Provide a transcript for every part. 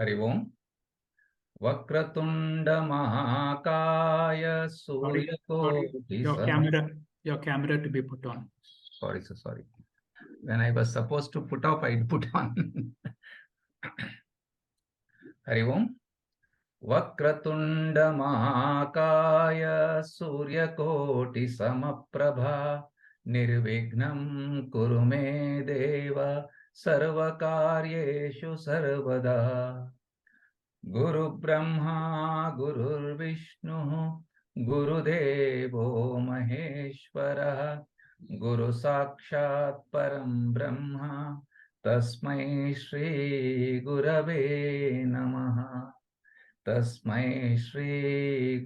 हरि ओम। वक्रतुंड महाकाय Sorry, सूर्यकोटि your camera to be put on. sorry. When I was supposed to put off, I put on. Hari ओम। वक्रतुंड महाकाय सूर्यकोटि समप्रभा निर्विघ्नं कुरु मे देव सर्वकार्येषु सर्वदा। गुरु ब्रह्मा गुरुर्विष्णु गुरुदेवो महेश्वरः गुरु साक्षात् परं ब्रह्म तस्मै श्री गुरवे नमः। तस्मै श्री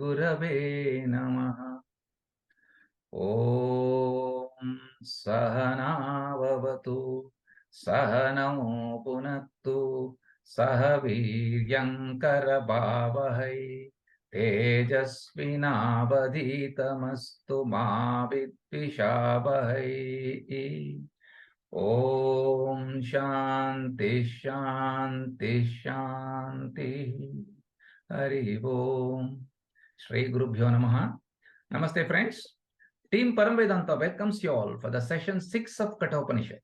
गुरवे नमः। ॐ सहनाववतु सहनौ पुनत्तु सह वीर्यङ्करभावहै तेजस्विनावधीतमस्तु मा विद्विषावहै। ॐ शान्ति शान्ति शान्तिः। हरि ओम। श्री गुरुभ्यो नमः। Namaste friends. Team Paramvedanta welcomes you all for the session 6 of Kathopanishad.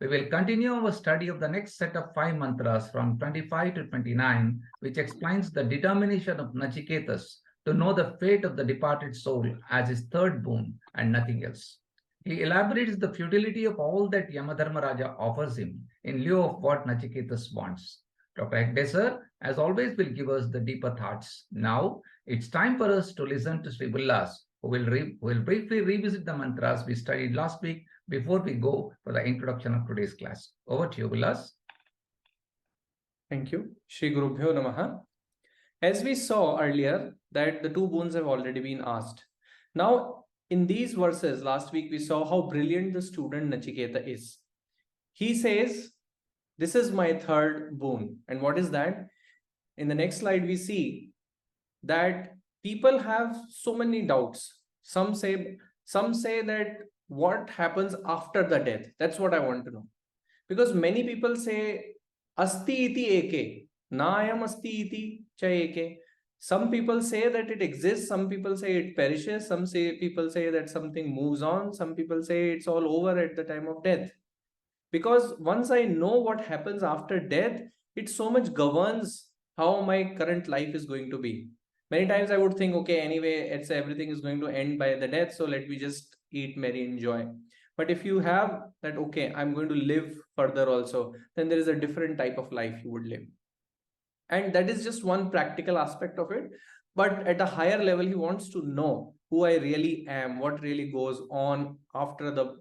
We will continue our study of the next set of 5 mantras from 25 to 29, which explains the determination of Nachiketas to know the fate of the departed soul as his third boon and nothing else. He elaborates the futility of all that Yamadharmaraja offers him in lieu of what Nachiketas wants. Dr. Hegde sir, as always, will give us the deeper thoughts. Now, it's time for us to listen to Sri Villas, who will briefly revisit the mantras we studied last week before we go for the introduction of today's class. Over to you, Villas. Thank you. Shri Gurubhyo Namaha. As we saw earlier that the two boons have already been asked. Now, in these verses, last week we saw how brilliant the student Nachiketa is. He says, this is my third boon. And what is that? In the next slide, we see that people have so many doubts. Some say that what happens after the death? That's what I want to know. Because many people say, asti iti eke, nayam asti iti cha eke. Some people say that it exists, some people say it perishes, people say that something moves on, some people say it's all over at the time of death. Because once I know what happens after death, it so much governs how my current life is going to be. Many times I would think, okay, anyway, everything is going to end by the death, so let me just eat, marry, enjoy. But if you have that, okay, I'm going to live further also, then there is a different type of life you would live. And that is just one practical aspect of it. But at a higher level, he wants to know who I really am, what really goes on after the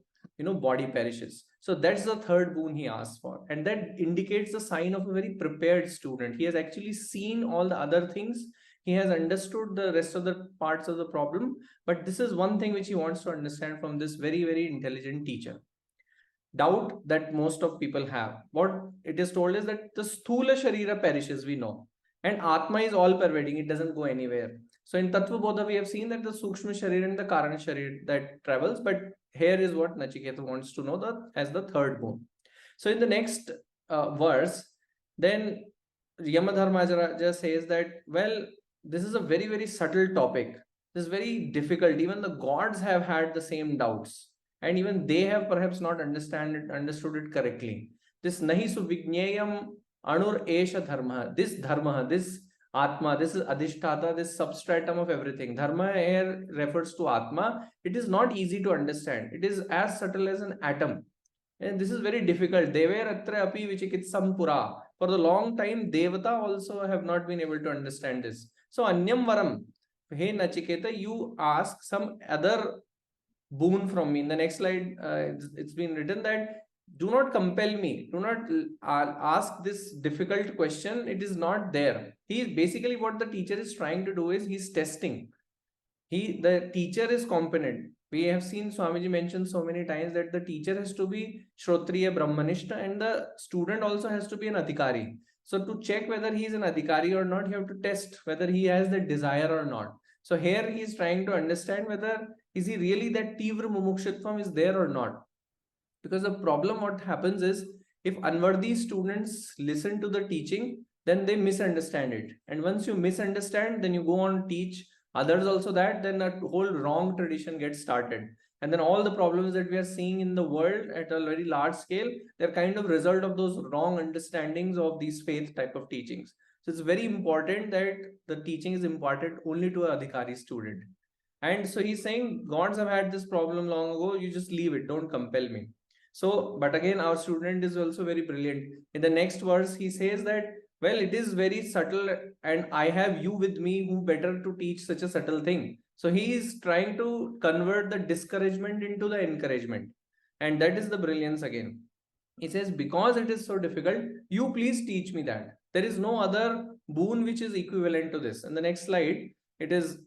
body perishes. So that's the third boon he asks for. And that indicates the sign of a very prepared student. He has actually seen all the other things. He has understood the rest of the parts of the problem. But this is one thing which he wants to understand from this very, very intelligent teacher. Doubt that most of people have. What it is told is that the sthula sharira perishes, we know. And Atma is all pervading. It doesn't go anywhere. So in Tattva Bodha, we have seen that the Sukshma Sharir and the Karana Sharir that travels, but here is what Nachiketa wants to know as the third boon. So in the next verse, then Yamadharmaraja says that, well, this is a very, very subtle topic. This is very difficult. Even the gods have had the same doubts. And even they have perhaps not understood it correctly. This nahi suvignyayam anur esha dharma. This dharma, this Atma, this is Adhisthata, this substratum of everything. Dharma here refers to Atma. It is not easy to understand. It is as subtle as an atom. And this is very difficult. Dever atra api vichikitsam pura. For the long time, Devata also have not been able to understand this. So, Anyam Varam, hey Nachiketa, you ask some other boon from me. In the next slide, it's been written that do not compel me, do not ask this difficult question. It is not there. Basically what the teacher is trying to do is he's testing. The teacher is competent. We have seen Swamiji mention so many times that the teacher has to be Shrotriya Brahmanishta and the student also has to be an Adhikari. So to check whether he is an Adhikari or not, you have to test whether he has the desire or not. So here he is trying to understand whether is he really that Tivra Mumukshitvam is there or not. Because the problem what happens is if unworthy students listen to the teaching, then they misunderstand it. And once you misunderstand, then you go on teach others also that, then a whole wrong tradition gets started. And then all the problems that we are seeing in the world at a very large scale, they're kind of result of those wrong understandings of these faith type of teachings. So it's very important that the teaching is imparted only to an Adhikari student. And so he's saying, gods have had this problem long ago, you just leave it, don't compel me. So, but again, our student is also very brilliant. In the next verse, he says that, well, it is very subtle, and I have you with me who better to teach such a subtle thing. So he is trying to convert the discouragement into the encouragement. And that is the brilliance again. He says, because it is so difficult, you please teach me that. There is no other boon which is equivalent to this. In the next slide, it is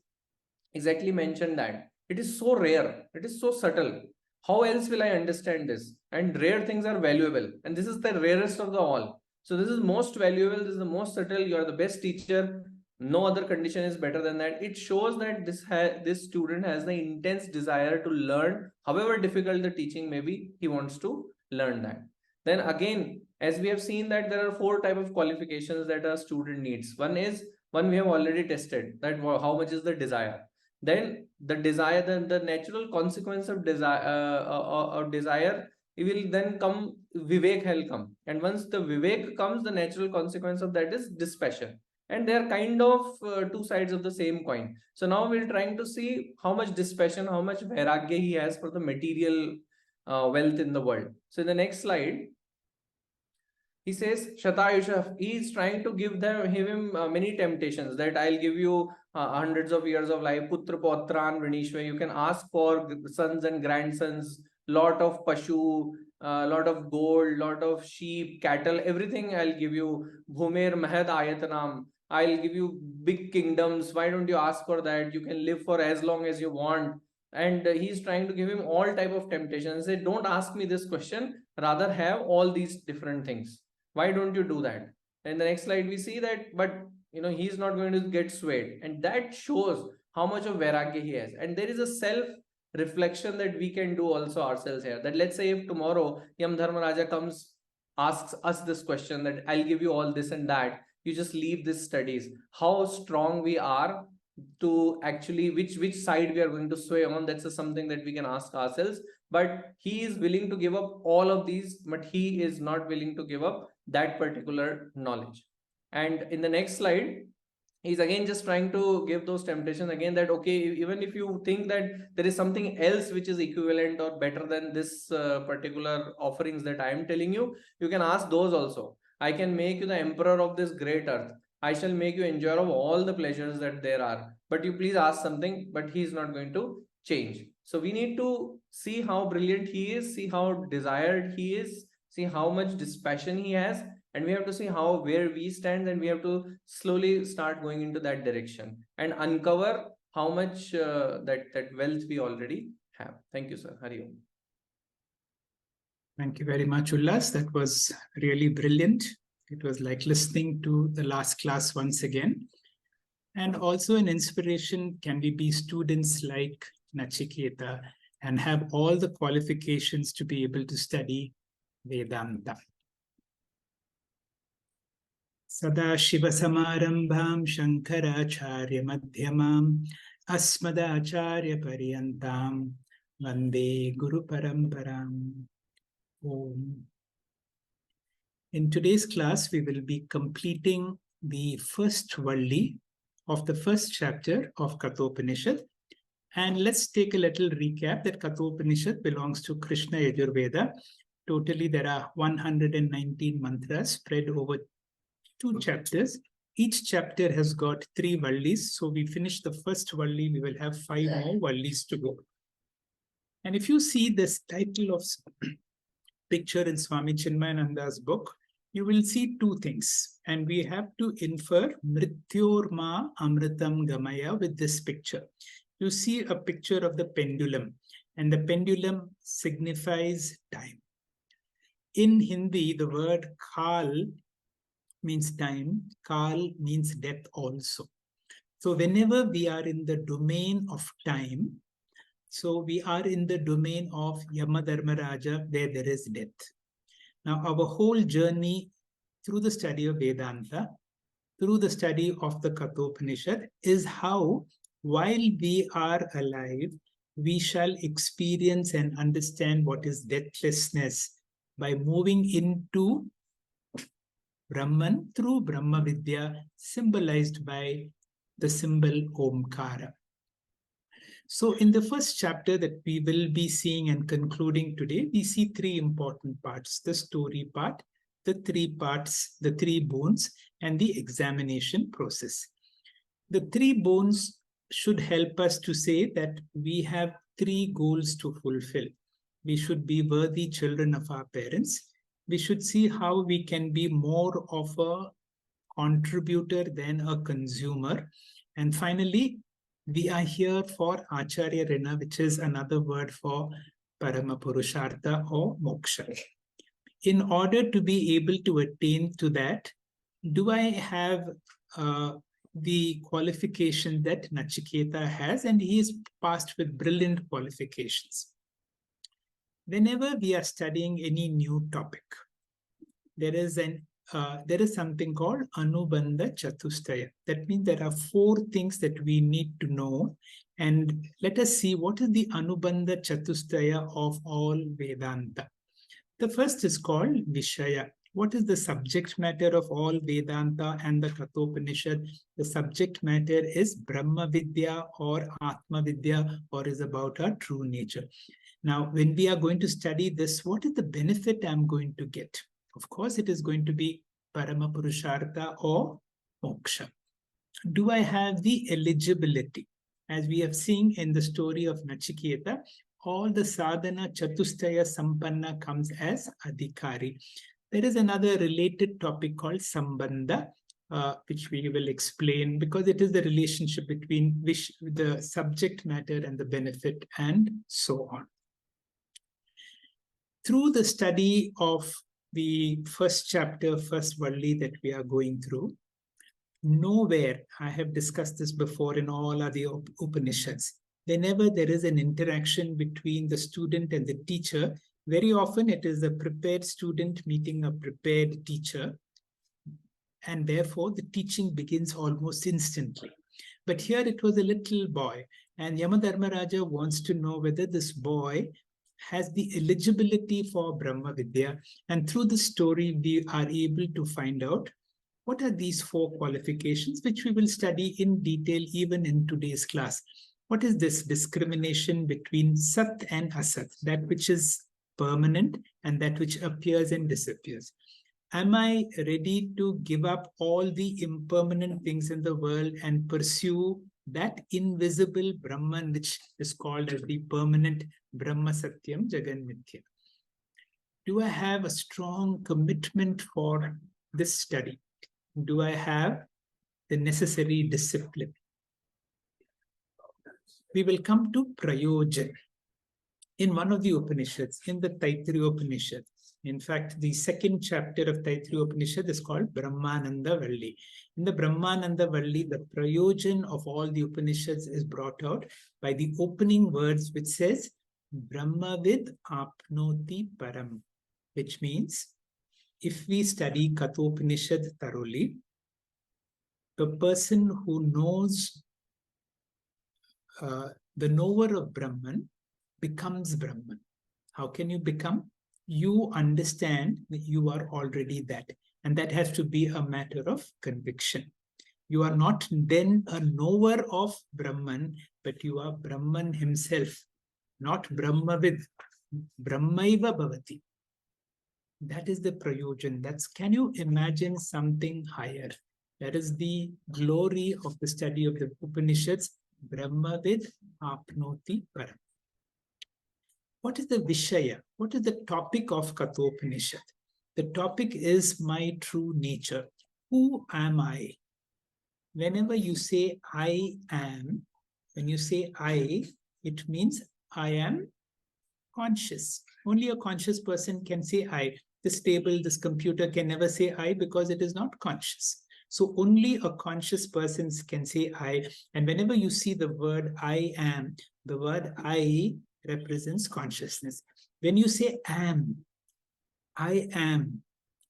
exactly mentioned that it is so rare, it is so subtle. How else will I understand this? And rare things are valuable. And this is the rarest of the all. So this is most valuable, this is the most subtle, you are the best teacher. No other condition is better than that. It shows that this student has the intense desire to learn, however difficult the teaching may be, he wants to learn that. Then again, as we have seen that there are 4 types of qualifications that a student needs. One we have already tested, that how much is the desire. Then the desire, the natural consequence of desire, it will then come, vivek will come. And once the vivek comes, the natural consequence of that is dispassion. And they are kind of 2 sides of the same coin. So now we're trying to see how much dispassion, how much vairagya he has for the material wealth in the world. So in the next slide, he says, Shatayusha, he is trying to give him many temptations, that I'll give you hundreds of years of life, putra potran vrinishve, you can ask for sons and grandsons, lot of pashu, lot of gold, lot of sheep, cattle, everything I'll give you. Bhumer mahad ayatanam, I'll give you big kingdoms. Why don't you ask for that? You can live for as long as you want. And he's trying to give him all type of temptations. Say, don't ask me this question, rather have all these different things. Why don't you do that? In the next slide, we see that, but he's not going to get swayed. And that shows how much of vairagya he has. And there is a self reflection that we can do also ourselves here. That let's say if tomorrow Yam Dharmaraja comes, asks us this question, that I'll give you all this and that, you just leave these studies. How strong we are to actually, which side we are going to sway on, that's something that we can ask ourselves. But he is willing to give up all of these, but he is not willing to give up that particular knowledge. And in the next slide, he's again just trying to give those temptations again, that okay, even if you think that there is something else which is equivalent or better than this particular offerings that I am telling you, you can ask those also. I can make you the emperor of this great earth. I shall make you enjoy of all the pleasures that there are. But you please ask something, but he is not going to change. So we need to see how brilliant he is, see how desired he is, see how much dispassion he has, and we have to see where we stand, and we have to slowly start going into that direction and uncover how much that wealth we already have. Thank you, sir. Hari Om. Thank you very much, Ullas. That was really brilliant. It was like listening to the last class once again. And also an inspiration, can we be students like Nachiketa and have all the qualifications to be able to study Vedanta. Sada Shiva Samarambham Shankaracharya Madhyamam Asmadacharya Paryantam Vande Guru Paramparam. Om. In today's class, we will be completing the first Valli of the first chapter of Kathopanishad. And let's take a little recap that Kathopanishad belongs to Krishna Yajurveda. Totally, there are 119 mantras spread over 2 chapters. Each chapter has got 3 Vallis. So we finish the first Valli, we will have 5 more Vallis to go. And if you see this title of picture in Swami Chinmayananda's book, you will see 2 things. And we have to infer Mrityorma Amritam Gamaya with this picture. You see a picture of the pendulum, and the pendulum signifies time. In Hindi, the word Kal means time, Kal means death also. So whenever we are in the domain of time, so we are in the domain of Yama Dharmaraja, where there is death. Now, our whole journey through the study of Vedanta, through the study of the Kathopanishad, is how, while we are alive, we shall experience and understand what is deathlessness by moving into Brahman through Brahma Vidya, symbolized by the symbol Omkara. So in the first chapter that we will be seeing and concluding today, we see three important parts: the story part, the three parts, the three bones, and the examination process. The three bones should help us to say that we have three goals to fulfill. We should be worthy children of our parents. We should see how we can be more of a contributor than a consumer. And finally, we are here for Acharya Rina, which is another word for Parama Purushartha or Moksha. In order to be able to attain to that, do I have the qualification that Nachiketa has? And he is passed with brilliant qualifications. Whenever we are studying any new topic, there is something called Anubandha Chatustaya. That means there are 4 things that we need to know. And let us see what is the Anubandha Chatustaya of all Vedanta. The first is called Vishaya. What is the subject matter of all Vedanta and the Kathopanishad? The subject matter is Brahma Vidya or Atma Vidya, or is about our true nature. Now, when we are going to study this, what is the benefit I'm going to get? Of course, it is going to be Parama Purushartha or Moksha. Do I have the eligibility? As we have seen in the story of Nachiketa, all the sadhana Chatustaya Sampanna comes as Adhikari. There is another related topic called Sambandha, which we will explain because it is the relationship between the subject matter and the benefit and so on. Through the study of the first chapter, first Valli that we are going through, nowhere, I have discussed this before in all other Upanishads, whenever there is an interaction between the student and the teacher, very often it is a prepared student meeting a prepared teacher, and therefore the teaching begins almost instantly. But here it was a little boy, and Yamadharmaraja wants to know whether this boy has the eligibility for Brahma Vidya, and through the story we are able to find out what are these 4 qualifications, which we will study in detail even in today's class. What is this discrimination between Sat and Asat, that which is permanent and that which appears and disappears? Am I ready to give up all the impermanent things in the world and pursue that invisible Brahman, which is called as the permanent Brahma Satyam Jagan Mithya? Do I have a strong commitment for this study? Do I have the necessary discipline? We will come to Prayojan. In one of the Upanishads, in the Taittiriya Upanishad, in fact, the second chapter of Taittiriya Upanishad is called Brahmananda Valli. In the Brahmananda Valli, the Prayojan of all the Upanishads is brought out by the opening words, which says, Brahmavid apnoti param, which means, if we study Kathopanishad thoroughly, the person who knows, the knower of Brahman becomes Brahman. How can you become? You understand that you are already that. And that has to be a matter of conviction. You are not then a knower of Brahman, but you are Brahman himself, not Brahmavid. Brahmaiva bhavati. That is the prayojan. Can you imagine something higher? That is the glory of the study of the Upanishads. Brahmavid apnoti param. What is the Vishaya? What is the topic of Kathopanishad? The topic is my true nature. Who am I? Whenever you say I am, when you say I, it means I am conscious. Only a conscious person can say I. This table, this computer can never say I because it is not conscious. So only a conscious person can say I. And whenever you see the word I am, the word I represents consciousness. When you say am, I am.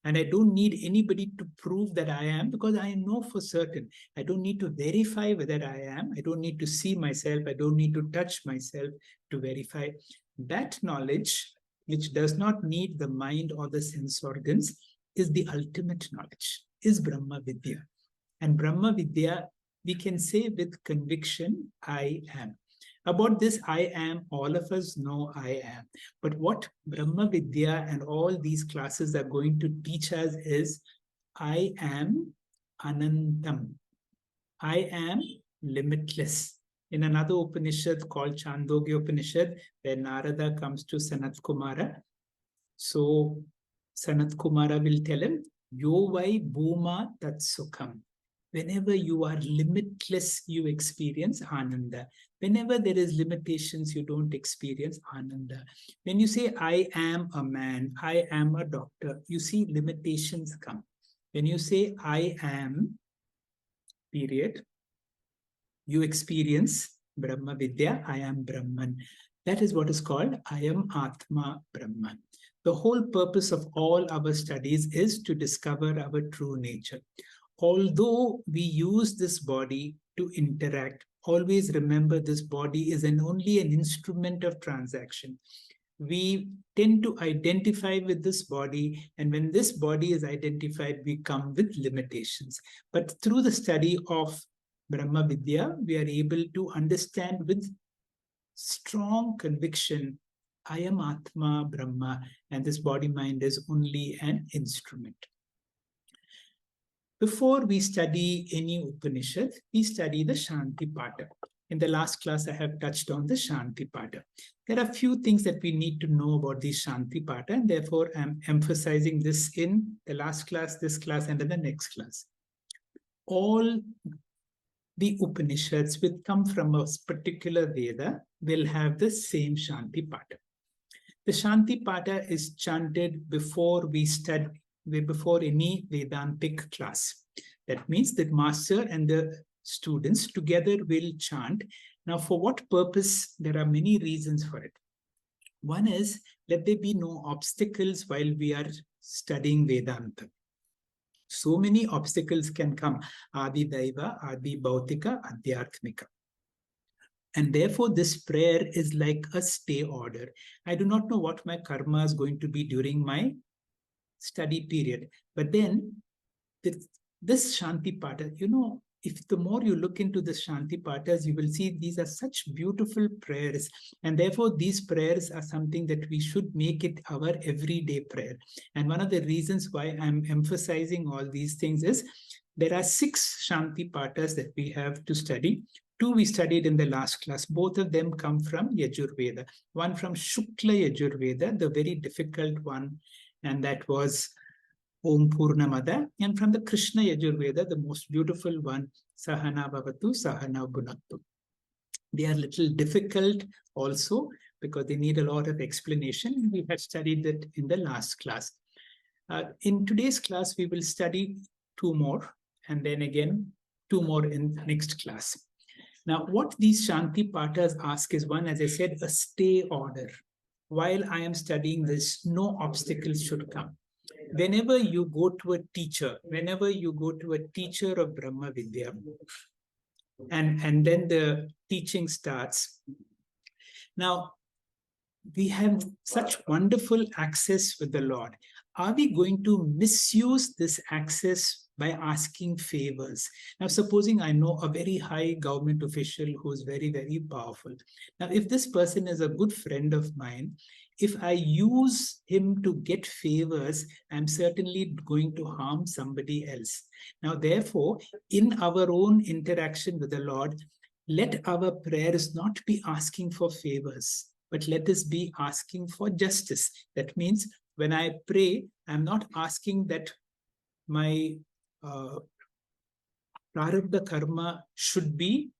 And I don't need anybody to prove that I am, because I know for certain. I don't need to verify whether I am. I don't need to see myself. I don't need to touch myself to verify. That knowledge, which does not need the mind or the sense organs, is the ultimate knowledge, is Brahma Vidya. And Brahma Vidya, we can say with conviction, I am. About this I am, all of us know I am. But what Brahma Vidya and all these classes are going to teach us is, I am Anantam. I am limitless. In another Upanishad called Chandogya Upanishad, where Narada comes to Sanat Kumara, so Sanat Kumara will tell him, Yo vai bhuma tat sukham. Whenever you are limitless, you experience Ananda. Whenever there is limitations, you don't experience Ananda. When you say, I am a man, I am a doctor, you see limitations come. When you say, I am, period, you experience Brahma Vidya, I am Brahman. That is what is called I am Atma Brahman. The whole purpose of all our studies is to discover our true nature. Although we use this body to interact, always remember this body is only an instrument of transaction. We tend to identify with this body, and when this body is identified, we come with limitations. But through the study of Brahma Vidya, we are able to understand with strong conviction, I am Atma Brahma, and this body-mind is only an instrument. Before we study any Upanishad, we study the Shanti Pata. In the last class, I have touched on the Shanti Pata. There are a few things that we need to know about the Shanti Pata, and therefore I'm emphasizing this in the last class, this class, and in the next class. All the Upanishads which come from a particular Veda will have the same Shanti Pata. The Shanti Pata is chanted before we study, before any Vedantic class. That means that master and the students together will chant. Now, for what purpose? There are many reasons for it. One is, let there be no obstacles while we are studying Vedanta. So many obstacles can come. Adi Daiva, Adi Bhautika, Adhyatmika. And therefore, this prayer is like a stay order. I do not know what my karma is going to be during my study period. But then this Shanti Pata, if the more you look into the Shanti Patas, you will see these are such beautiful prayers. And therefore, these prayers are something that we should make it our everyday prayer. And one of the reasons why I'm emphasizing all these things is there are 6 Shanti Patas that we have to study. 2 we studied in the last class. Both of them come from Yajurveda. One from Shukla Yajurveda, the very difficult one, and that was Om Purnamada, and from the Krishna Yajurveda, the most beautiful one, Sahana Bhavatu, Sahana Bhunaktu. They are a little difficult also because they need a lot of explanation. We had studied that in the last class. In today's class, we will study 2 more, and then again 2 more in the next class. Now, what these Shanti Patas ask is, one, as I said, a stay order. While I am studying this, no obstacles should come. Whenever you go to a teacher, of Brahma Vidya, and then the teaching starts. Now, we have such wonderful access with the Lord. Are we going to misuse this access by asking favors? Now, supposing I know a very high government official who is very, very powerful. Now, if this person is a good friend of mine, if I use him to get favors, I'm certainly going to harm somebody else. Now, therefore, in our own interaction with the Lord, let our prayers not be asking for favors, but let us be asking for justice. That means when I pray, I'm not asking that my prarabdha karma should be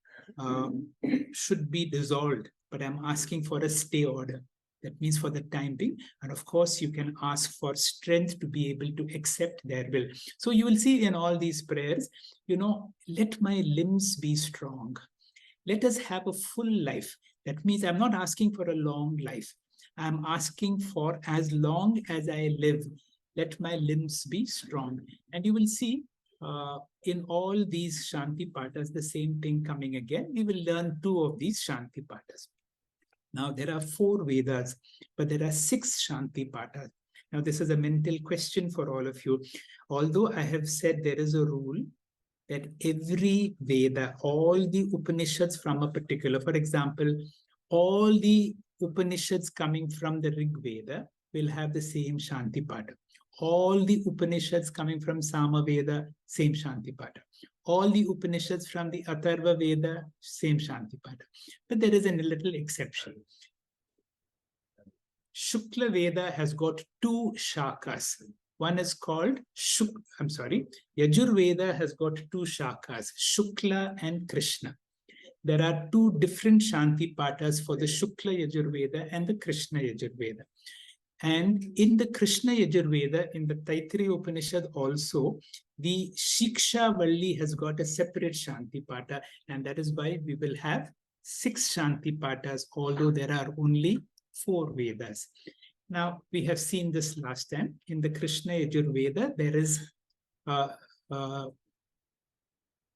dissolved, but I'm asking for a stay order. That means for the time being. And of course, you can ask for strength to be able to accept their will. So you will see in all these prayers, let my limbs be strong. Let us have a full life. That means I'm not asking for a long life. I'm asking for, as long as I live, let my limbs be strong. And you will see in all these Shanti Patas, the same thing coming again. We will learn 2 of these Shanti Patas. Now, there are 4 Vedas, but there are 6 Shanti Patas. Now, this is a mental question for all of you. Although I have said there is a rule that every Veda, all the Upanishads from a particular, for example, all the Upanishads coming from the Rig Veda will have the same Shanti Pata. All the Upanishads coming from Sama Veda, same Shanti Pata. All the Upanishads from the Atharva Veda, same Shanti Pata. But there is a little exception. Shukla Veda has got 2 shakas. One is called Yajur Veda has got 2 shakas, Shukla and Krishna. There are 2 different Shanti Patas for the Shukla Yajur Veda and the Krishna Yajur Veda. And in the Krishna Yajur Veda, in the Taittiriya Upanishad also, the Shiksha Valli has got a separate Shanti Pata, and that is why we will have 6 Shanti Patas, although there are only 4 Vedas. Now, we have seen this last time. In the Krishna Yajur Veda, there is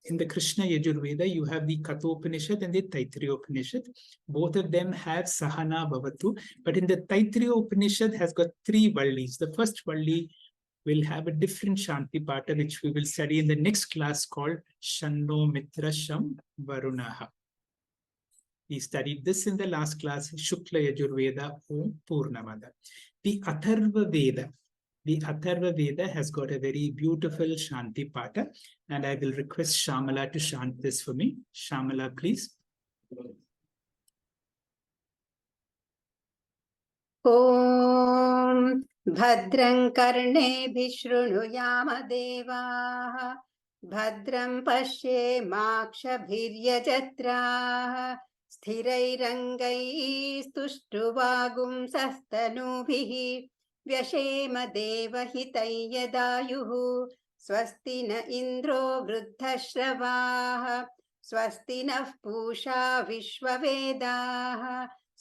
in the Krishna Yajur Veda, you have the Kathopanishad and the Taittiriya Upanishad. Both of them have Sahana Bhavatu. But in the Taittiriya Upanishad has got 3 Vallis. The first Valli will have a different Shanti Pata, which we will study in the next class, called Shanno Mitra Sham Varunaha. We studied this in the last class, Shukla Yajur Veda Om Purnamada. The Atharva Veda has got a very beautiful Shanti Pata, and I will request Shamala to chant this for me. Shamala, please. Om Bhadram Karneभिः शृणुयाम देवाः Bhadram पश्येमाक्षभिर्यजत्राः स्थिरैरङ्गैस्तुष्टुवागुंसस्तनूभिः व्यशेम देवहितं यदायुः स्वस्ति न इन्द्रो वृद्धश्रवाः स्वस्ति नः पूषा विश्ववेदाः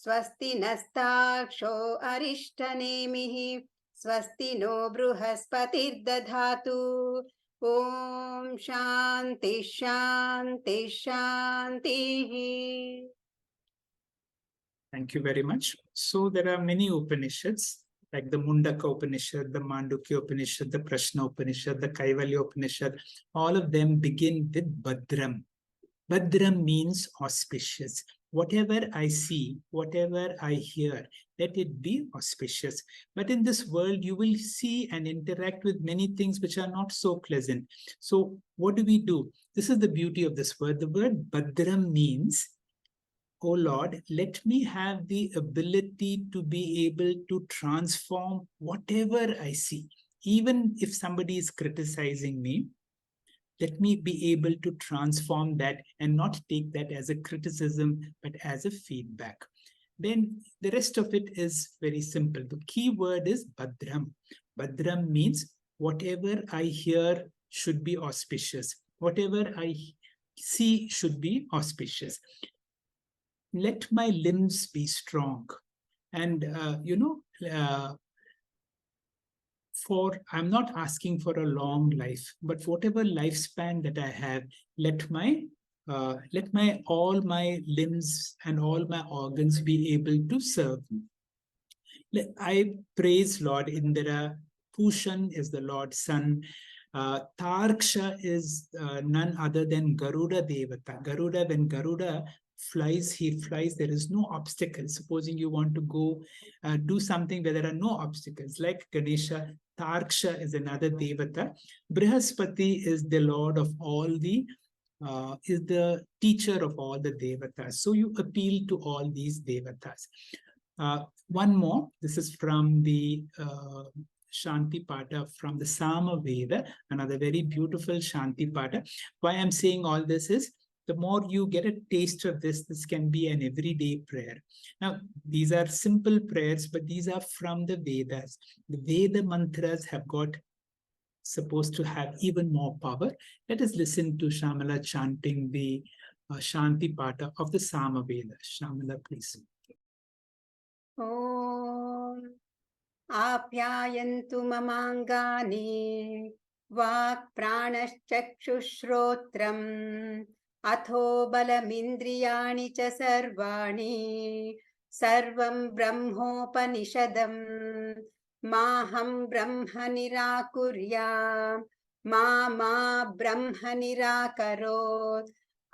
स्वस्ति नस्ताक्षो अरिष्टनेमिः स्वस्ति no बृहस्पतिर्दधातु Om Shanti Shanti Shanti. Thank you very much. So there are many Upanishads, like the Mundaka Upanishad, the Mandukya Upanishad, the Prashna Upanishad, the Kaivalya Upanishad. All of them begin with Bhadram. Bhadram means auspicious. Whatever I see, whatever I hear, let it be auspicious. But in this world, you will see and interact with many things which are not so pleasant. So what do? This is the beauty of this word. The word Bhadram means, oh Lord, let me have the ability to be able to transform whatever I see. Even if somebody is criticizing me, let me be able to transform that and not take that as a criticism, but as a feedback. Then the rest of it is very simple. The key word is Bhadram. Bhadram means whatever I hear should be auspicious. Whatever I see should be auspicious. Let my limbs be strong. And, I'm not asking for a long life, but whatever lifespan that I have, let all my limbs and all my organs be able to serve me. I praise Lord Indra. Pushan is the Lord's son. Tarksha is none other than Garuda Devata. Garuda, when Garuda flies, he flies, there is no obstacle. Supposing you want to go do something where there are no obstacles, like Ganesha, Tarksha is another Devata. Brihaspati is the Lord of all the, is the teacher of all the Devatas. So you appeal to all these Devatas. One more, this is from the Shanti Pata from the Sama Veda, another very beautiful Shanti Pata. Why I'm saying all this is, the more you get a taste of this, this can be an everyday prayer. Now, these are simple prayers, but these are from the Vedas. The Veda mantras have got, supposed to have even more power. Let us listen to Shamala chanting the Shanti Pata of the Sama Veda. Shamala, please. ॐ आप्यायन्तु ममाङ्गानि वाक् प्राणश्चक्षुश्रोत्रम् अथो बलमिन्द्रियाणि च सर्वाणि सर्वं ब्रह्मोपनिषदम् माहं ब्रह्म निराकुर्या मा ब्रह्म निराकरोत्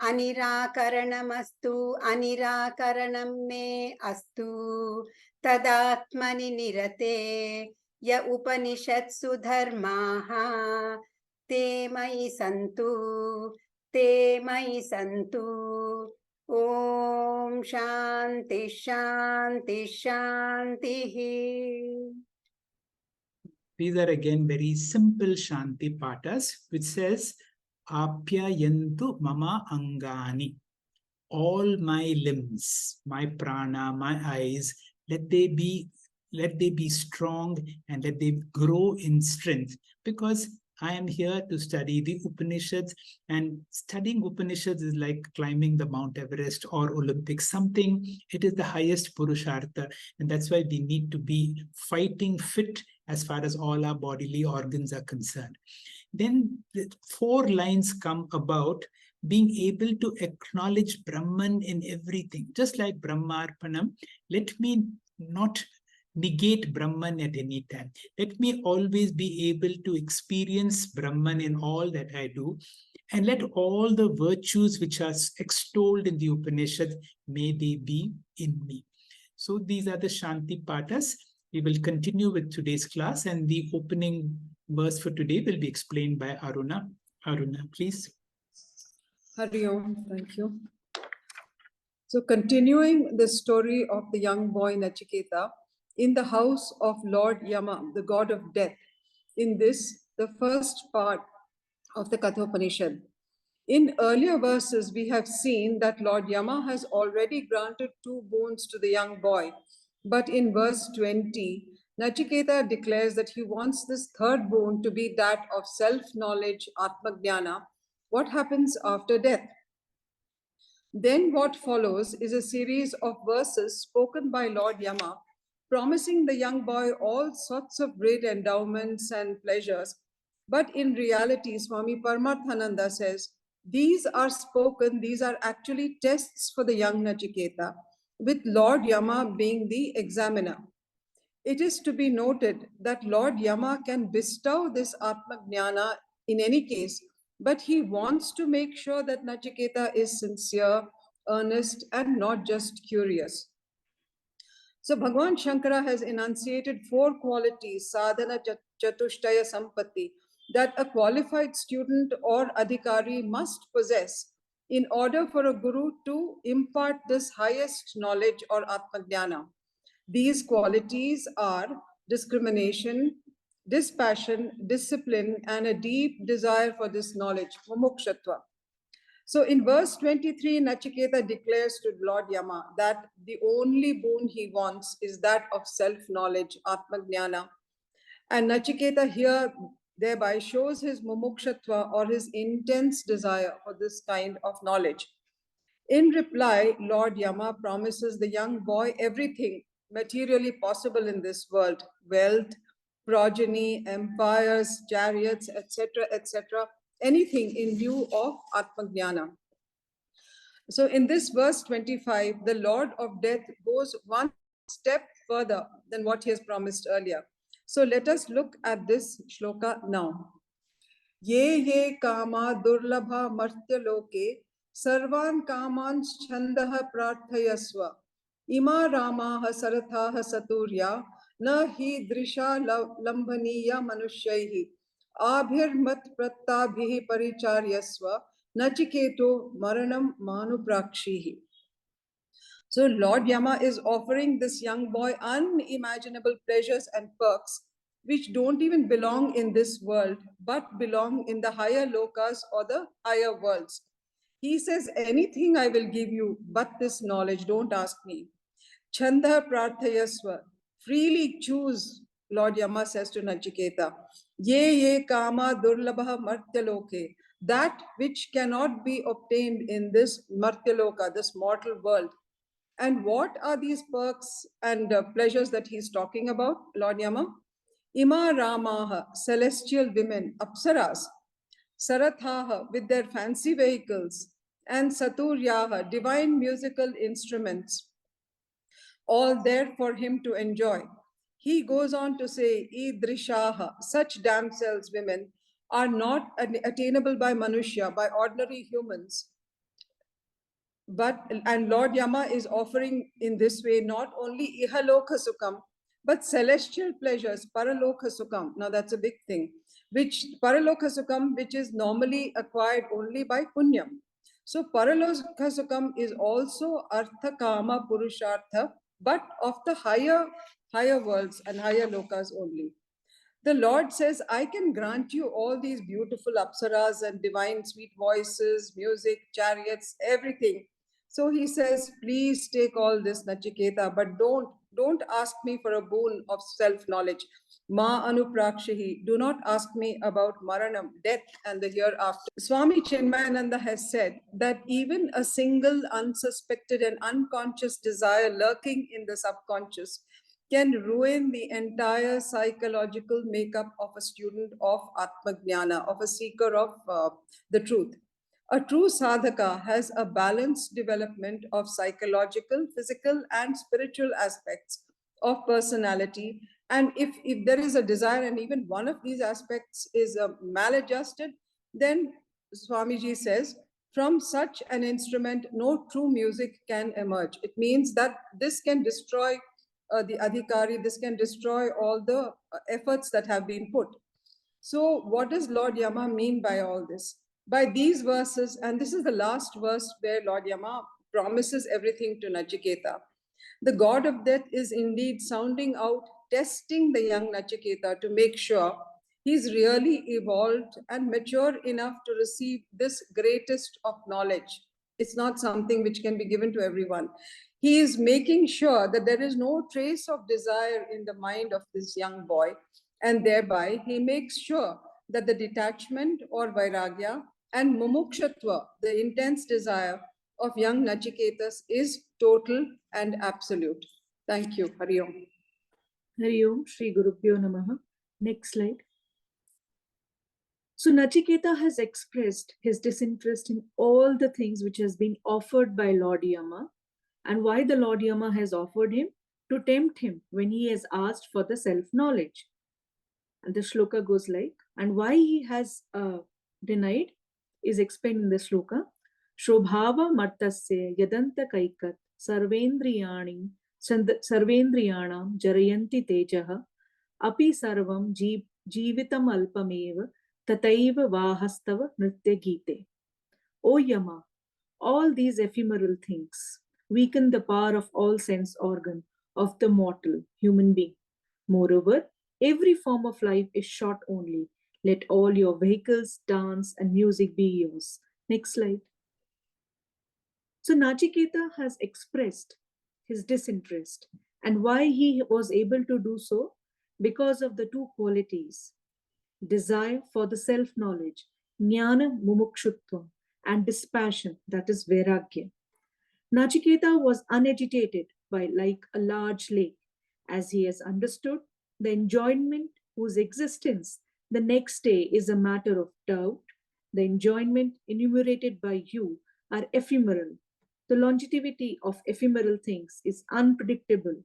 अनिराकरणमस्तु अनिराकरणं मे अस्तु तदात्मनि निरते य उपनिषत्सु धर्माः ते मयि सन्तु ॐ शान्ति शान्ति शान्तिः. These are again very simple Shanti Patas, which says, Apyayantu mama angani. All my limbs, my prana, my eyes, let they be strong and let they grow in strength, because I am here to study the Upanishads, and studying Upanishads is like climbing the Mount Everest or Olympics, something, it is the highest Purushartha, and that's why we need to be fighting fit as far as all our bodily organs are concerned. Then the 4 lines come about being able to acknowledge Brahman in everything. Just like Brahmarpanam, let me not negate Brahman at any time. Let me always be able to experience Brahman in all that I do, and let all the virtues which are extolled in the Upanishad, may they be in me. So these are the Shanti Patas. We will continue with today's class, and the opening verse for today will be explained by Aruna. Aruna, please. Hari Om, thank you. So continuing the story of the young boy Nachiketa in the house of Lord Yama, the god of death, in this, the first part of the Kathopanishad. In earlier verses, we have seen that Lord Yama has already granted 2 boons to the young boy. But in verse 20, Nachiketa declares that he wants this 3rd boon to be that of self-knowledge, Atma-jnana. What happens after death? Then what follows is a series of verses spoken by Lord Yama, promising the young boy all sorts of great endowments and pleasures. But in reality, Swami Paramarthananda says, these are spoken, these are actually tests for the young Nachiketa, with Lord Yama being the examiner. It is to be noted that Lord Yama can bestow this Atma-jnana in any case, but he wants to make sure that Nachiketa is sincere, earnest, and not just curious. So Bhagavan Shankara has enunciated 4 qualities, sadhana chatushtaya sampatti, that a qualified student or adhikari must possess in order for a guru to impart this highest knowledge or Atma-jnana. These qualities are discrimination, dispassion, discipline, and a deep desire for this knowledge, mumukshatva. So in verse 23, Nachiketa declares to Lord Yama that the only boon he wants is that of self-knowledge, Atma-jnana. And Nachiketa here thereby shows his mumukshatva, or his intense desire for this kind of knowledge. In reply, Lord Yama promises the young boy everything materially possible in this world: wealth, progeny, empires, chariots, etc., etc., anything in view of Atma-jnana. So in this verse 25, the Lord of Death goes one step further than what he has promised earlier. So let us look at this shloka now. Ye kama durlabha martya loke sarvan kaman chandah prarthayasva ima ramaha sarathaha saturya na hi drisha lambhaniya manushyahi abhirmat prattabhihi paricharyasva nachiketo maranam manuprakshihi. So Lord Yama is offering this young boy unimaginable pleasures and perks which don't even belong in this world, but belong in the higher lokas or the higher worlds. He says, anything I will give you, but this knowledge, don't ask me. Chanda prarthayasva, freely choose, Lord Yama says to Nachiketa. Ye kama durlabha martyaloke, that which cannot be obtained in this martyaloka, this mortal world. And what are these perks and pleasures that he's talking about, Lord Yama? Ima Ramaha, celestial women, Apsaras, Sarathaha with their fancy vehicles, and Saturyaha, divine musical instruments, all there for him to enjoy. He goes on to say, Idrishaha, such damsels, women, are not attainable by Manushya, by ordinary humans. And Lord Yama is offering in this way not only Ihaloka Sukham, but celestial pleasures, Paraloka Sukham. Now that's a big thing, which Paraloka Sukham, which is normally acquired only by Punyam. So Paraloka Sukham is also Artha Kama Purushartha, but of the higher worlds and higher lokas only. The Lord says, I can grant you all these beautiful apsaras and divine sweet voices, music, chariots, everything. So he says, please take all this, Nachiketa, but don't ask me for a boon of self-knowledge. Ma anuprakshihi, do not ask me about maranam, death and the hereafter. Swami Chinmayananda has said that even a single unsuspected and unconscious desire lurking in the subconscious can ruin the entire psychological makeup of a student of Atmajnana, of a seeker of the truth. A true sadhaka has a balanced development of psychological, physical, and spiritual aspects of personality. And if there is a desire, and even one of these aspects is maladjusted, then Swamiji says, from such an instrument, no true music can emerge. It means that this can destroy the adhikari, this can destroy all the efforts that have been put. So what does Lord Yama mean by all this? By these verses, and this is the last verse where Lord Yama promises everything to Nachiketa. The god of death is indeed sounding out, testing the young Nachiketa to make sure he's really evolved and mature enough to receive this greatest of knowledge. It's not something which can be given to everyone. He is making sure that there is no trace of desire in the mind of this young boy, and thereby he makes sure that the detachment or vairagya and mumukshatva, the intense desire of young Nachiketas, is total and absolute. Thank you. Hari Om. Hari Om, Shri Gurubhyo Namaha. Next slide. So Nachiketa has expressed his disinterest in all the things which has been offered by Lord Yama, and why the Lord Yama has offered him to tempt him when he has asked for the self-knowledge. And the shloka goes like, and why he has denied is explained in the shloka. Shobhava martasya yadanta kaikat sarvendriyanam jarayanti tejaha api sarvam jivitam alpameva tataiva vahastava nritya gite. O Yama, all these ephemeral things weaken the power of all sense organ of the mortal human being. Moreover, every form of life is short only. Let all your vehicles, dance, and music be yours. Next slide. So Nachiketa has expressed his disinterest, and why he was able to do so? Because of the two qualities: desire for the self-knowledge, jnana mumukshutvam, and dispassion, that is vairagya. Nachiketa was unagitated by like a large lake, as he has understood the enjoyment whose existence the next day is a matter of doubt. The enjoyment enumerated by you are ephemeral. The longevity of ephemeral things is unpredictable.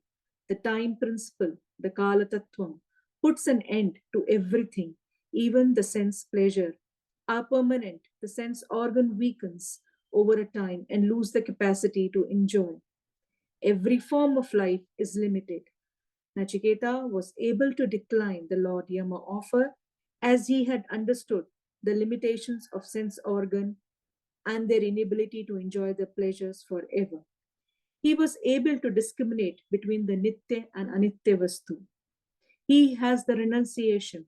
The time principle, the kala tattvam, puts an end to everything. Even the sense pleasure are permanent. The sense organ weakens over a time and lose the capacity to enjoy. Every form of life is limited. Nachiketa was able to decline the Lord Yama offer as he had understood the limitations of sense organ and their inability to enjoy the pleasures forever. He was able to discriminate between the Nitya and Anitya Vastu. He has the renunciation,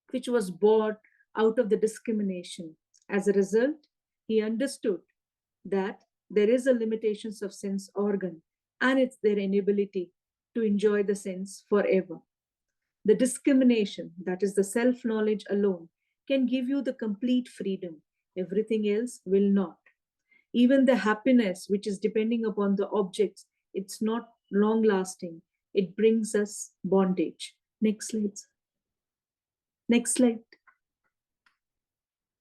which was born out of the discrimination. As a result, he understood that there is a limitations of sense organ and it's their inability to enjoy the sense forever. The discrimination, that is the self-knowledge alone, can give you the complete freedom. Everything else will not. Even the happiness, which is depending upon the objects, it's not long lasting. It brings us bondage. Next slide. Next slide.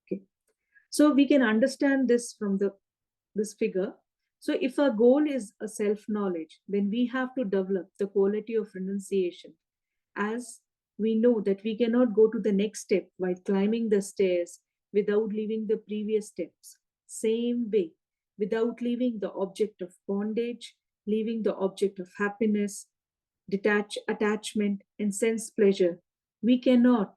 Okay. So we can understand this from this figure. So if our goal is a self-knowledge, then we have to develop the quality of renunciation, as we know that we cannot go to the next step while climbing the stairs without leaving the previous steps. Same way, without leaving the object of bondage, leaving the object of happiness, attachment, and sense pleasure, we cannot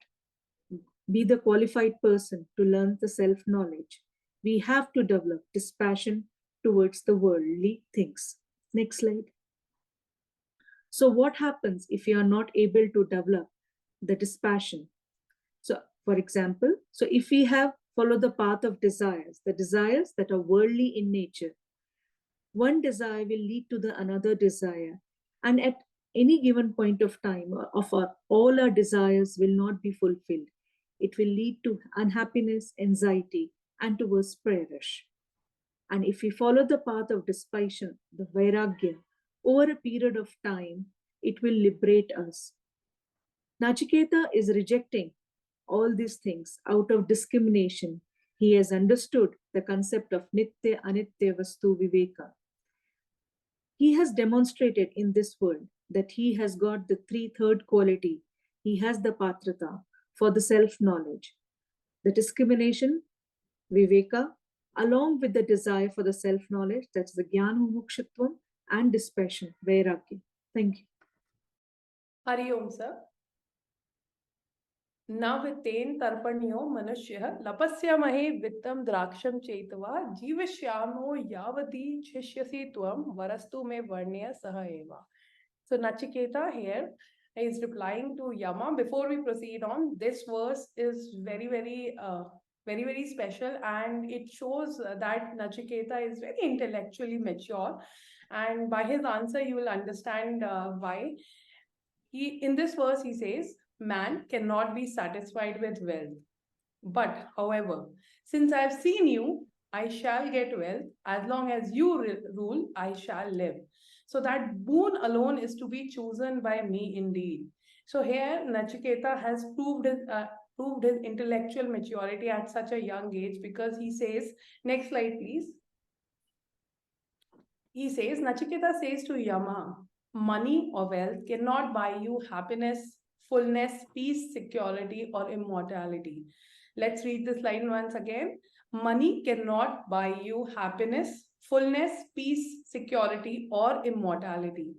be the qualified person to learn the self-knowledge. We have to develop dispassion towards the worldly things. Next slide. So what happens if you are not able to develop the dispassion? So for example, so if we have followed the path of desires, the desires that are worldly in nature, one desire will lead to the another desire. And at any given point of time, all our desires will not be fulfilled. It will lead to unhappiness, anxiety, and towards perish. And if we follow the path of dispassion, the vairagya, over a period of time, it will liberate us. Nachiketa is rejecting all these things out of discrimination. He has understood the concept of nitya anitya vastu viveka. He has demonstrated in this world that he has got the third quality. He has the patrata for the self-knowledge, the discrimination, viveka, along with the desire for the self-knowledge, that's the jnana mukshitvam, and dispassion, vairagya. Thank you. Hari Om, sir. नवतेन तर्पण्यो मनुष्यः लपस्यमहे वित्तं द्राक्षं चेतवा जीवश्यामो यावती छिष्यसि त्वं वरस्तु मे वर्ण्य सह एव. So Nachiketa here is replying to Yama. Before we proceed on, this verse is very special, and it shows that Nachiketa is very intellectually mature, and by his answer you will understand why. In this verse he says, man cannot be satisfied with wealth. But, however, since I have seen you, I shall get wealth. As long as you rule, I shall live. So that boon alone is to be chosen by me indeed. So here, Nachiketa has proved his intellectual maturity at such a young age, because he says, next slide please. He says, Nachiketa says to Yama, money or wealth cannot buy you happiness, fullness, peace, security, or immortality. Let's read this line once again. Money cannot buy you happiness, fullness, peace, security, or immortality.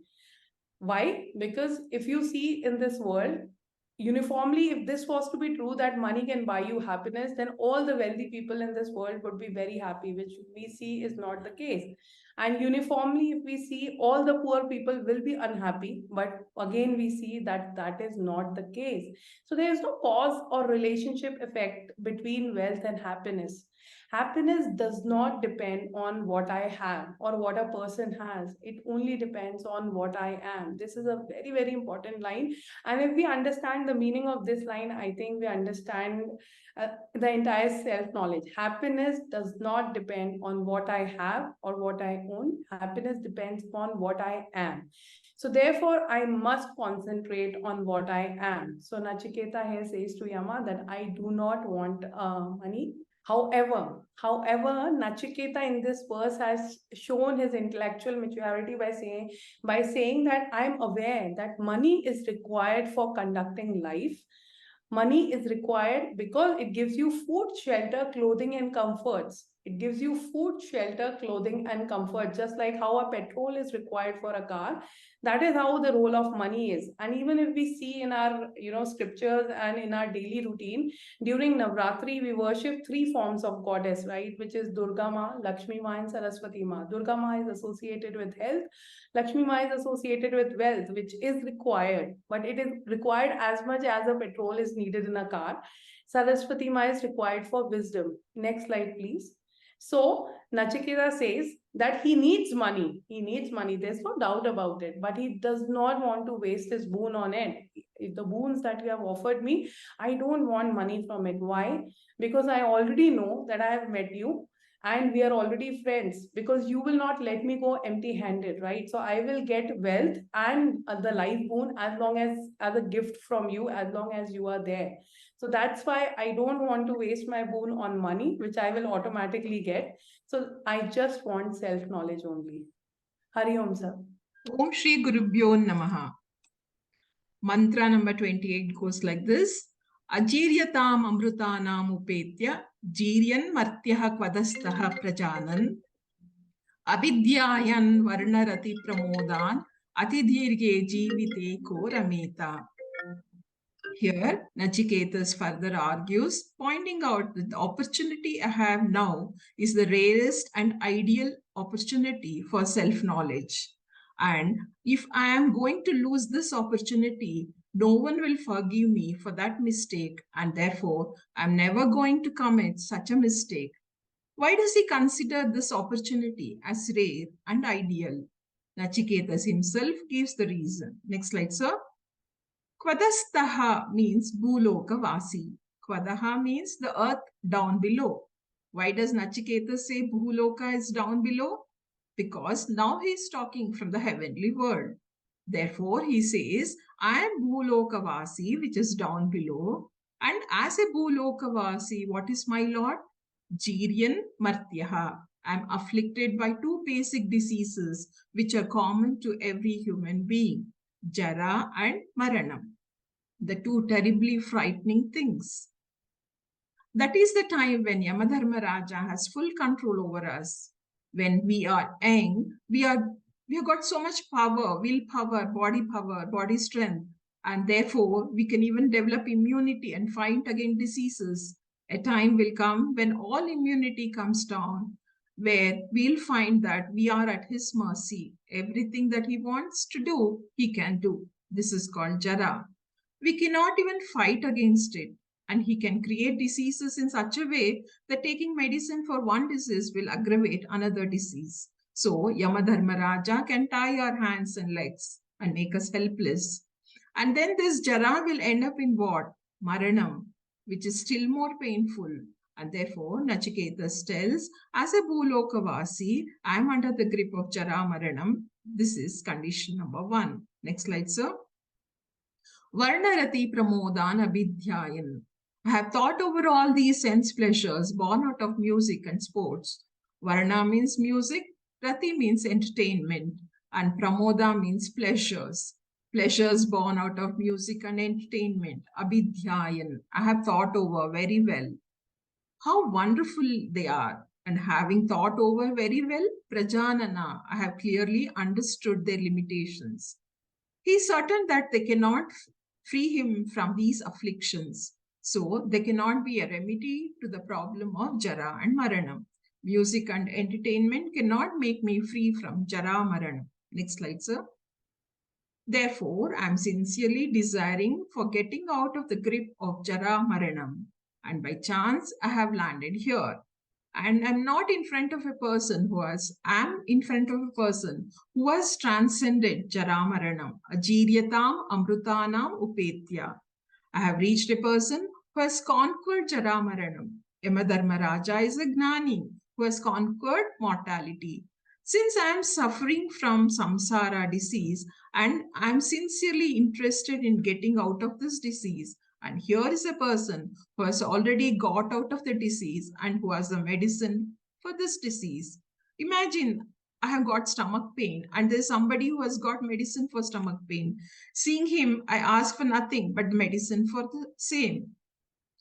Why? Because if you see in this world, uniformly, if this was to be true, that money can buy you happiness, then all the wealthy people in this world would be very happy, which we see is not the case. And uniformly, if we see, all the poor people will be unhappy, but again we see that that is not the case. So there is no cause or relationship effect between wealth and happiness. Happiness does not depend on what I have or what a person has. It only depends on what I am. This is a very important line. And if we understand the meaning of this line, I think we understand the entire self-knowledge. Happiness does not depend on what I have or what I own. Happiness depends upon what I am. So therefore, I must concentrate on what I am. So Nachiketa here says to Yama that I do not want money. However, Nachiketa in this verse has shown his intellectual maturity by saying that I am aware that money is required for conducting life. Money is required because it gives you food, shelter, clothing, and comforts. It gives you food, shelter, clothing, and comfort, just like how a petrol is required for a car. That is how the role of money is. And even if we see in our scriptures and in our daily routine, during Navratri, we worship three forms of goddess, right? Which is Durga Ma, Lakshmi Ma, and Saraswati Ma. Durga Ma is associated with health. Lakshmi Ma is associated with wealth, which is required, but it is required as much as a petrol is needed in a car. Saraswati Ma is required for wisdom. Next slide, please. So Nachiketa says that he needs money. He needs money. There's no doubt about it. But he does not want to waste his boon on it. The boons that you have offered me, I don't want money from it. Why? Because I already know that I have met you. and we are already friends, because you will not let me go empty handed, right? So I will get wealth and the life boon as long as a gift from you, as long as you are there. So that's why I don't want to waste my boon on money, which I will automatically get. So I just want self knowledge only. Hari Om, sir. Om Shri Gurubhyo Namaha. Mantra number 28 goes like this. Ajiryatam amrutanam upetya jiryan martyah kvadastaha prajanan avidyayan varnarati pramodan atidhirge jivite ko rameta. Here, Nachiketas further argues, pointing out that the opportunity I have now is the rarest and ideal opportunity for self-knowledge. And if I am going to lose this opportunity, no one will forgive me for that mistake, and therefore I'm never going to commit such a mistake. Why does he consider this opportunity as rare and ideal? Nachiketas himself gives the reason. Next slide, sir. Kvadastaha means Bhuloka-vasi. Kvadaha means the earth down below. Why does Nachiketa say Bhuloka is down below? Because now he is talking from the heavenly world. Therefore, he says, I am Bhuloka-vasi, which is down below. And as a Bhuloka-vasi, what is my Lord? Jiryan Martyaha. I am afflicted by two basic diseases which are common to every human being. Jara and Maranam, the two terribly frightening things. That is the time when Yamadharmaraja has full control over us. When we are young, we have got so much power, willpower, body strength, and therefore we can even develop immunity and fight against diseases. A time will come when all immunity comes down, where we'll find that we are at his mercy. Everything that he wants to do, he can do. This is called Jara. We cannot even fight against it. And he can create diseases in such a way that taking medicine for one disease will aggravate another disease. So Yamadharmaraja can tie our hands and legs and make us helpless. And then this Jara will end up in what? Maranam, which is still more painful. And therefore, Nachiketas tells, as a Bhulokavasi, I am under the grip of Jara Maranam. This is condition number 1. Next slide, sir. Varnarati Pramodan Abhidhyayan. I have thought over all these sense pleasures born out of music and sports. Varna means music, Rati means entertainment, and Pramoda means pleasures. Pleasures born out of music and entertainment. Abhidhyayan. I have thought over very well. How wonderful they are. And having thought over very well, Prajanana, I have clearly understood their limitations. He is certain that they cannot free him from these afflictions. So they cannot be a remedy to the problem of Jara and Maranam. Music and entertainment cannot make me free from Jara Maranam. Next slide, sir. Therefore, I am sincerely desiring for getting out of the grip of Jara Maranam. And by chance, I have landed here. And I'm not in front of a person who has, I'm in front of a person who has transcended Jaramaranam, Ajiryatam Amrutanam Upetya. I have reached a person who has conquered Jaramaranam. Yamadharmaraja is a Gnani who has conquered mortality. Since I am suffering from samsara disease and I am sincerely interested in getting out of this disease, and here is a person who has already got out of the disease and who has a medicine for this disease. Imagine I have got stomach pain and there's somebody who has got medicine for stomach pain. Seeing him, I ask for nothing but medicine for the same.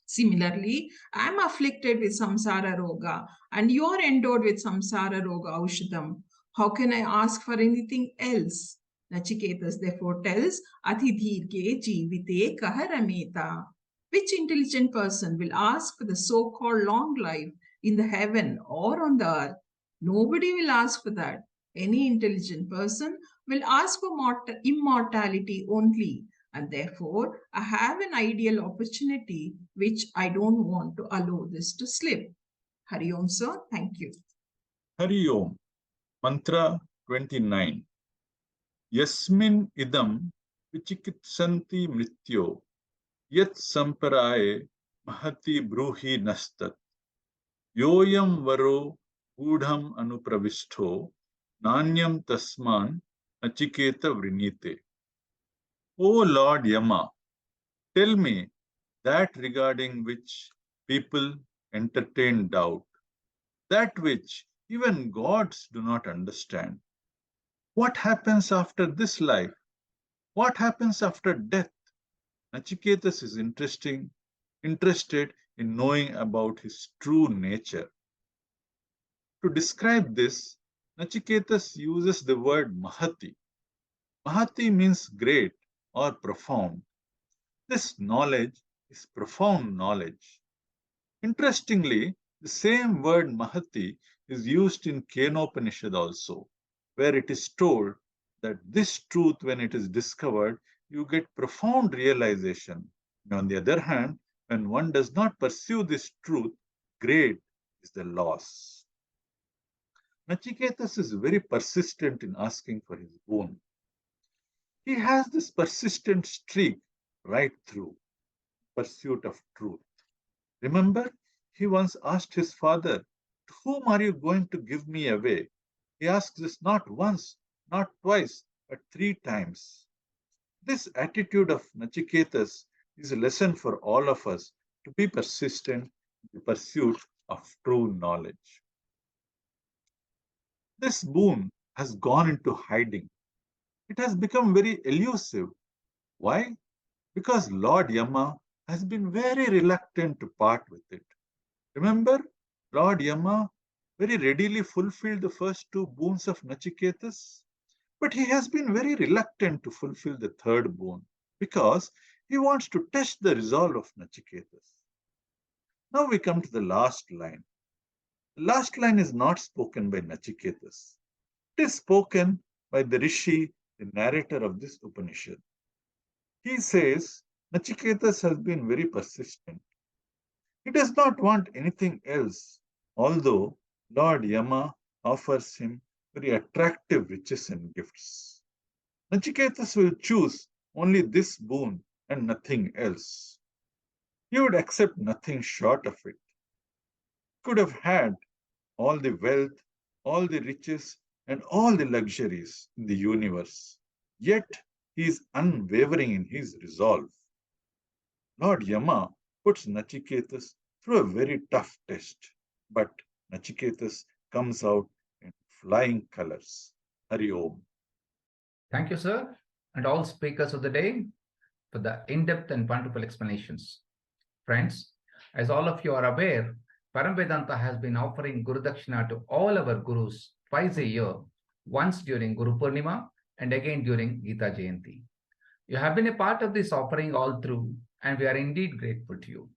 Similarly, I am afflicted with samsara roga and you are endowed with samsara roga aushadam. How can I ask for anything else? Nachiketas therefore tells, Atidhirge jivite kaharameta. Which intelligent person will ask for the so-called long life in the heaven or on the earth? Nobody will ask for that. Any intelligent person will ask for immortality only. And therefore, I have an ideal opportunity which I don't want to allow this to slip. Hari Om, sir. Thank you. Hari Om. Mantra 29. Yasmin idam vichikitsanti mrityo yat samparaye mahati bruhi nastat yoyam varo gudham anupravishto nanyam tasman Nachiketa vrinite. O Lord Yama, tell me that regarding which people entertain doubt, that which even gods do not understand. What happens after this life? What happens after death? Nachiketas is interested in knowing about his true nature. To describe this, Nachiketas uses the word Mahati. Mahati means great or profound. This knowledge is profound knowledge. Interestingly, the same word Mahati is used in Kathopanishad also, where it is told that this truth, when it is discovered, you get profound realization. And on the other hand, when one does not pursue this truth, great is the loss. Nachiketas is very persistent in asking for his boon. He has this persistent streak right through pursuit of truth. Remember, he once asked his father, "To whom are you going to give me away?" He asks this not once, not twice, but 3 times. This attitude of Nachiketas is a lesson for all of us to be persistent in the pursuit of true knowledge. This boon has gone into hiding. It has become very elusive. Why? Because Lord Yama has been very reluctant to part with it. Remember, Lord Yama very readily fulfilled the first 2 boons of Nachiketas, but he has been very reluctant to fulfill the 3rd boon because he wants to test the resolve of Nachiketas. Now we come to the last line. The last line is not spoken by Nachiketas. It is spoken by the Rishi, the narrator of this Upanishad. He says, Nachiketas has been very persistent. He does not want anything else, although Lord Yama offers him very attractive riches and gifts. Nachiketas will choose only this boon and nothing else. He would accept nothing short of it. He could have had all the wealth, all the riches, and all the luxuries in the universe. Yet he is unwavering in his resolve. Lord Yama puts Nachiketas through a very tough test, but Nachiketas comes out in flying colors. Hari Om. Thank you, sir, and all speakers of the day for the in-depth and wonderful explanations. Friends, as all of you are aware, Param Vedanta has been offering Guru Dakshina to all our gurus twice a year, once during Guru Purnima and again during Gita Jayanti. You have been a part of this offering all through, and we are indeed grateful to you.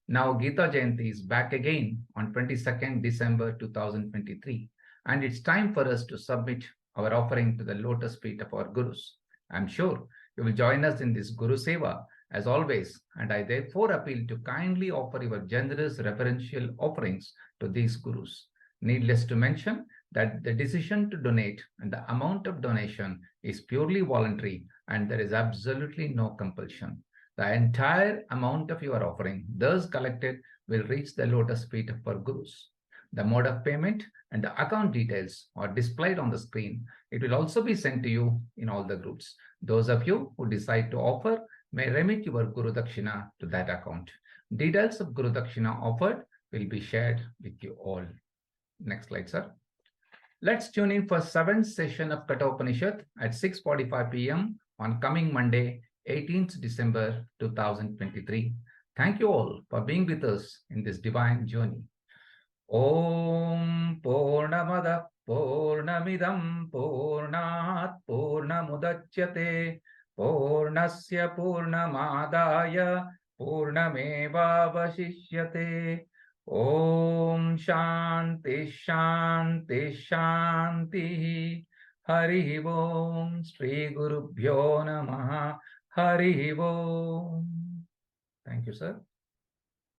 Now Gita Jayanti is back again on 22nd December 2023, and it's time for us to submit our offering to the lotus feet of our gurus. I'm sure you will join us in this Guru Seva as always, and I therefore appeal to kindly offer your generous reverential offerings to these gurus. Needless to mention that the decision to donate and the amount of donation is purely voluntary and there is absolutely no compulsion. The entire amount of your offering thus collected will reach the lotus feet of our gurus. The mode of payment and the account details are displayed on the screen. It will also be sent to you in all the groups. Those of you who decide to offer may remit your Guru Dakshina to that account. Details of Guru Dakshina offered will be shared with you all. Next slide, sir. Let's tune in for 7th session of Kathopanishad at 6:45 p.m. on coming Monday, 18th December 2023. Thank you all for being with us in this divine journey. Om Purnamada Purnamidam Purnat Purnamudachyate Purnasya Purnamadaya Purnamevavashishyate. Om Shanti Shanti Shanti. Hari Om. Shri Gurubhyo Namaha. Hari Om. Thank you, sir.